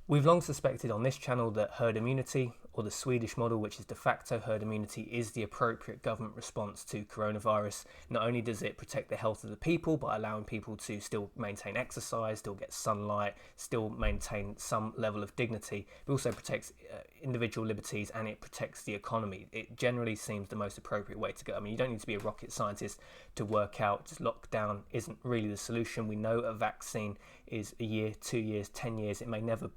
We've long suspected on this channel that herd immunity, or the Swedish model, which is de facto herd immunity, is the appropriate government response to coronavirus. Not only does it protect the health of the people by allowing people to still maintain exercise, still get sunlight, still maintain some level of dignity, but also protects individual liberties, and it protects the economy. It generally seems the most appropriate way to go. I mean, you don't need to be a rocket scientist to work out just lockdown isn't really the solution. We know a vaccine is a year, 2 years, 10 years. It may never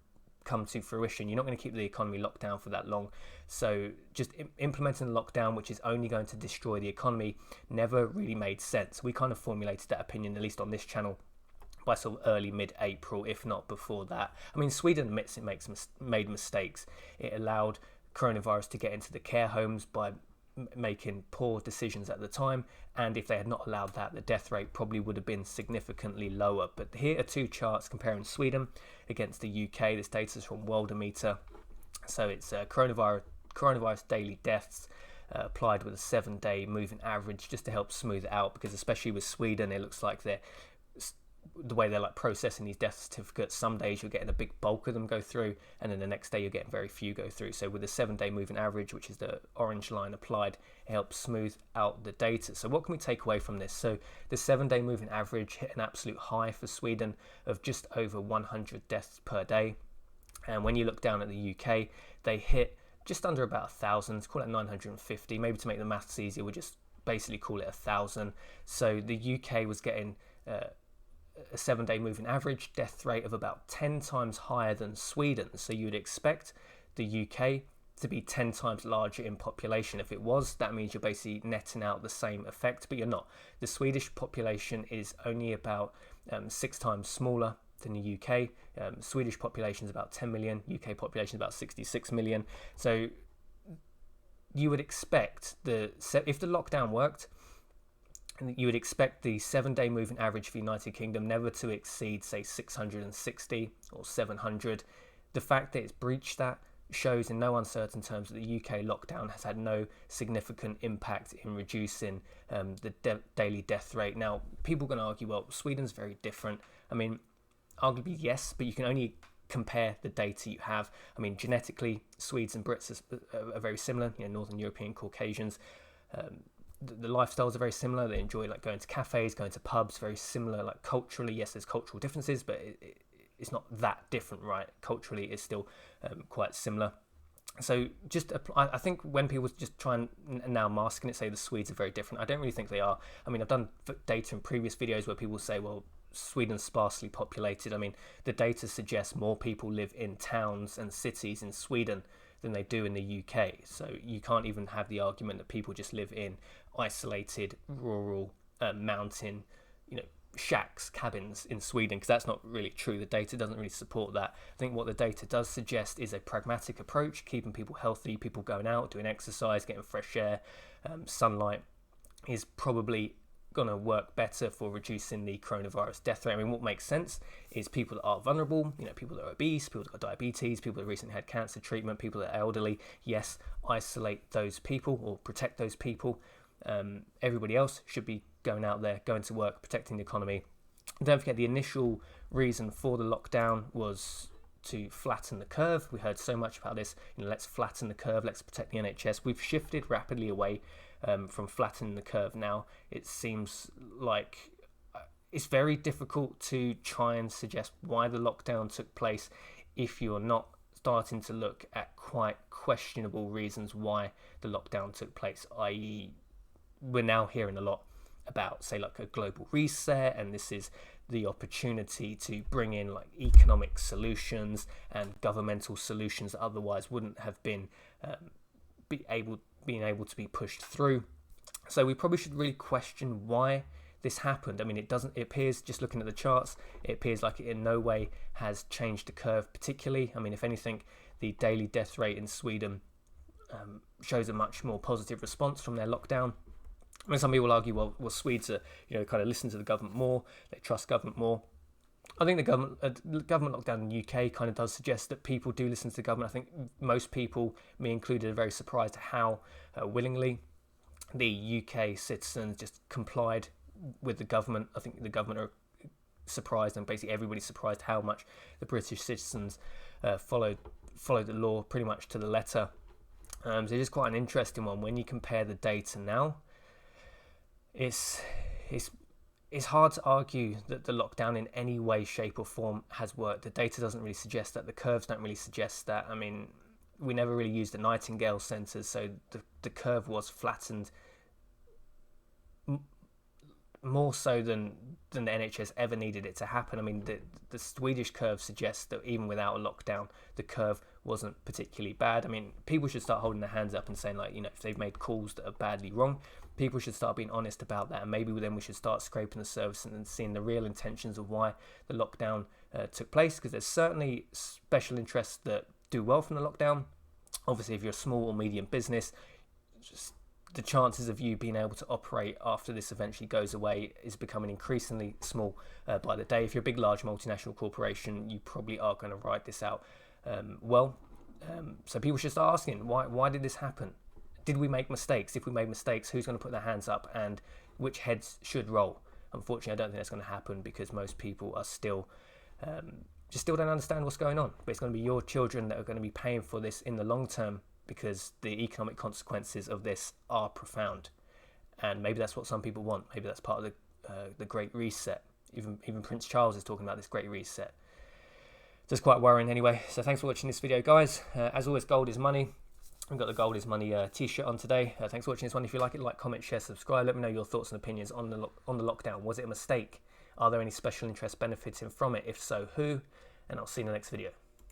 come to fruition. You're not going to keep the economy locked down for that long. So just implementing the lockdown, which is only going to destroy the economy, never really made sense. We kind of formulated that opinion, at least on this channel, by sort of early mid-April, if not before that. I mean, Sweden admits it made mistakes. It allowed coronavirus to get into the care homes by making poor decisions at the time, and if they had not allowed that, the death rate probably would have been significantly lower. But here are two charts comparing Sweden against the UK. This data is from Worldometer, so it's coronavirus daily deaths applied with a 7-day moving average, just to help smooth it out, because especially with Sweden, it looks like the way they're like processing these death certificates, some days you're getting a big bulk of them go through, and then the next day you're getting very few go through. So with the 7-day moving average, which is the orange line applied, it helps smooth out the data. So what can we take away from this? So the 7-day moving average hit an absolute high for Sweden of just over 100 deaths per day, and when you look down at the UK, they hit just under about 1,000, call it 950, maybe to make the maths easier, we'll just basically call it 1,000. So the UK was getting a 7-day moving average death rate of about 10 times higher than Sweden. So you would expect the UK to be 10 times larger in population. If it was, that means you're basically netting out the same effect, but you're not. The Swedish population is only about 6 times smaller than the UK. Swedish population is about 10 million, UK population is about 66 million. So you would expect if the lockdown worked, you would expect the 7-day moving average for the United Kingdom never to exceed, say, 660 or 700. The fact that it's breached that shows in no uncertain terms that the UK lockdown has had no significant impact in reducing the daily death rate. Now, people are going to argue, well, Sweden's very different. I mean, arguably, yes, but you can only compare the data you have. I mean, genetically, Swedes and Brits are very similar, Northern European Caucasians. The lifestyles are very similar. They enjoy like going to cafes, going to pubs, very similar. Like culturally, yes, there's cultural differences, but it's not that different, right? Culturally, it's still quite similar. So I think when people just try and now mask and say the Swedes are very different, I don't really think they are. I mean, I've done data in previous videos where people say, well, Sweden's sparsely populated. I mean, the data suggests more people live in towns and cities in Sweden than they do in the UK. So you can't even have the argument that people just live in isolated, rural, mountain, shacks, cabins in Sweden, because that's not really true. The data doesn't really support that. I think what the data does suggest is a pragmatic approach, keeping people healthy, people going out, doing exercise, getting fresh air, sunlight is probably going to work better for reducing the coronavirus death rate. I mean, what makes sense is people that are vulnerable, people that are obese, people that got diabetes, people that recently had cancer treatment, people that are elderly. Yes, isolate those people or protect those people. Everybody else should be going out there, going to work, protecting the economy. Don't forget, the initial reason for the lockdown was to flatten the curve. We heard so much about this. Let's flatten the curve, let's protect the NHS. We've shifted rapidly away from flattening the curve now. It seems like it's very difficult to try and suggest why the lockdown took place if you're not starting to look at quite questionable reasons why the lockdown took place, i.e. we're now hearing a lot about, say, like a global reset, and this is the opportunity to bring in like economic solutions and governmental solutions that otherwise wouldn't have been being able to be pushed through. So we probably should really question why this happened. I mean, it appears, just looking at the charts, it appears like it in no way has changed the curve particularly. I mean, if anything, the daily death rate in Sweden shows a much more positive response from their lockdown. I mean, some people argue, well, Swedes are, kind of listen to the government more, they trust government more. I think the government lockdown in the UK kind of does suggest that people do listen to the government. I think most people, me included, are very surprised at how willingly the UK citizens just complied with the government. I think the government are surprised, and basically everybody's surprised how much the British citizens followed the law pretty much to the letter. So it's just quite an interesting one when you compare the data now. It's hard to argue that the lockdown in any way, shape or form has worked. The data doesn't really suggest that. The curves don't really suggest that. I mean, we never really used the Nightingale centres, so the curve was flattened more so than the NHS ever needed it to happen. I mean, the Swedish curve suggests that even without a lockdown, the curve wasn't particularly bad. I mean, people should start holding their hands up and saying, like, you know, if they've made calls that are badly wrong, people should start being honest about that, and maybe then we should start scraping the surface and seeing the real intentions of why the lockdown took place, because there's certainly special interests that do well from the lockdown. Obviously, if you're a small or medium business, just the chances of you being able to operate after this eventually goes away is becoming increasingly small by the day. If you're a big, large multinational corporation, you probably are going to ride this out well. So people should start asking, why did this happen? Did we make mistakes? If we made mistakes, who's going to put their hands up, and which heads should roll? Unfortunately, I don't think that's going to happen, because most people are still still don't understand what's going on. But it's going to be your children that are going to be paying for this in the long term, because the economic consequences of this are profound. And maybe that's what some people want. Maybe that's part of the Great Reset. Even Prince Charles is talking about this Great Reset. Just quite worrying anyway. So thanks for watching this video, guys. As always, gold is money. I've got the Gold is Money t-shirt on today. Thanks for watching this one. If you like it, like, comment, share, subscribe. Let me know your thoughts and opinions on the lockdown. Was it a mistake? Are there any special interests benefiting from it? If so, who? And I'll see you in the next video.